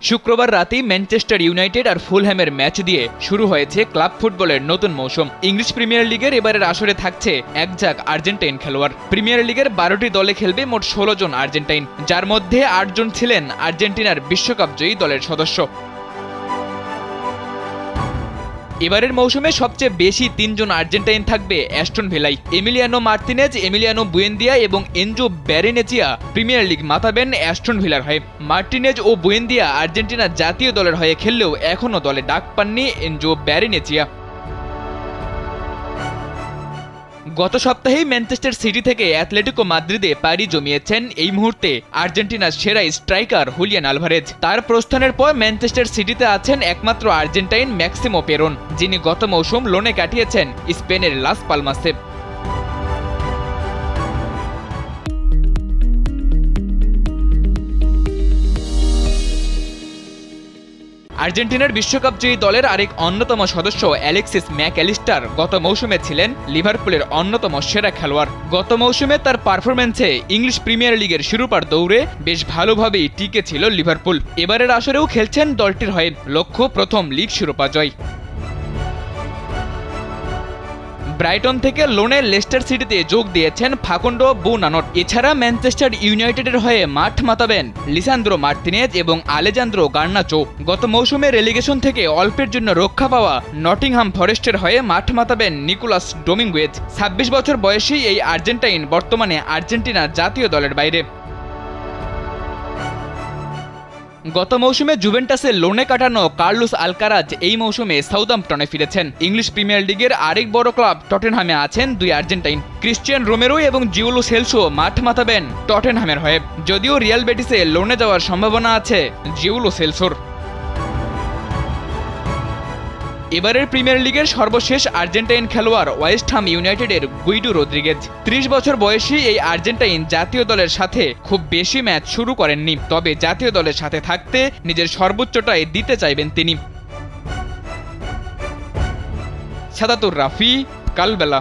শুক্রবার রাতেই Manchester United আর ফুলহ্যামের match দিয়ে শুরু হয়েছে ক্লাব ফুটবলের নতুন মৌসুম। ইংলিশ প্রিমিয়ার লিগের এবারের আসরে থাকছে একঝাঁক আর্জেন্টাইন খেলোয়াড়। প্রিমিয়ার লিগের ১২টি দলে খেলবে মোট ১৬ জন আর্জেন্টাইন, যার মধ্যে ৮ জন ছিলেন আর্জেন্টিনার বিশ্বকাপজয়ী দলের সদস্য। এবারের মৌসুমে সবচেয়ে বেশি ৩ জন আর্জেন্টাইন থাকবে অ্যাস্টন ভিলায়। এমিলিয়ানো মার্তিনেজ, এমিলিয়ানো বুয়েন্দিয়া এবং এনজো ব্যারেনেচিয়া প্রিমিয়ার লিগ মাতাবেন অ্যাস্টন ভিলার হয়ে। মার্টিনেজ ও বুয়েন্দিয়া আর্জেন্টিনা জাতীয় দলের হয়ে খেললেও এখনও দলে ডাক পাননি এনজো ব্যারেনেচিয়া। গত সপ্তাহেই ম্যানচেস্টার সিটি থেকে অ্যাথলেটিকো মাদ্রিদে পাড়ি জমিয়েছেন এই মুহূর্তে আর্জেন্টিনার সেরা স্ট্রাইকার হুলিয়ান আলভারেজ। তার প্রস্থানের পর ম্যানচেস্টার সিটিতে আছেন একমাত্র আর্জেন্টাইন ম্যাক্সিমো পেরন, যিনি গত মৌসুম লোনে কাটিয়েছেন স্পেনের লাস পালমাসে। আর্জেন্টিনার বিশ্বকাপজয়ী দলের আরেক অন্যতম সদস্য অ্যালেক্সিস ম্যাকঅ্যালিস্টার গত মৌসুমে ছিলেন লিভারপুলের অন্যতম সেরা খেলোয়াড়। গত মৌসুমে তার পারফরম্যান্সে ইংলিশ প্রিমিয়ার লিগের শিরোপার দৌড়ে বেশ ভালোভাবেই টিকে ছিল লিভারপুল। এবারের আসরেও খেলছেন দলটির হয়ে, লক্ষ্য প্রথম লিগ শিরোপা জয়। ব্রাইটন থেকে লোনে লেস্টার সিটিতে যোগ দিয়েছেন ফাকুন্ডো বুনানোট। এছাড়া ম্যানচেস্টার ইউনাইটেডের হয়ে মাঠ মাতাবেন লিসান্দ্রো মার্তিনেজ এবং আলেজান্দ্রো গার্নাচো। গত মৌসুমে রেলিগেশন থেকে অল্পের জন্য রক্ষা পাওয়া নটিংহাম ফরেস্টের হয়ে মাঠ মাতাবেন নিকোলাস ডোমিঙ্গুয়েজ। ২৬ বছর বয়সী এই আর্জেন্টাইন বর্তমানে আর্জেন্টিনা জাতীয় দলের বাইরে। গত মৌসুমে জুভেন্টাসে লোনে কাটানো কার্লোস আলকারাজ এই মৌসুমে সাউদাম্পটনে ফিরেছেন। ইংলিশ প্রিমিয়ার লিগের আরেক বড় ক্লাব টটেনহামে আছেন দুই আর্জেন্টাইন। ক্রিশ্চিয়ান রোমেরো এবং জিওলো সেলসো মাঠ মাতাবেন টটেনহামের হয়ে, যদিও রিয়াল বেটিসে লোনে যাওয়ার সম্ভাবনা আছে জিওলো সেলসোর। এবারের প্রিমিয়ার লিগের সর্বশেষ আর্জেন্টাইন খেলোয়াড় ওয়েস্ট হাম ইউনাইটেডের গুইডো রদ্রিগেজ। ৩০ বছর বয়সী এই আর্জেন্টাইন জাতীয় দলের সাথে খুব বেশি ম্যাচ শুরু করেননি, তবে জাতীয় দলের সাথে থাকতে নিজের সর্বোচ্চটাই দিতে চাইবেন তিনি। সাদাতুর রাফি, কালবেলা।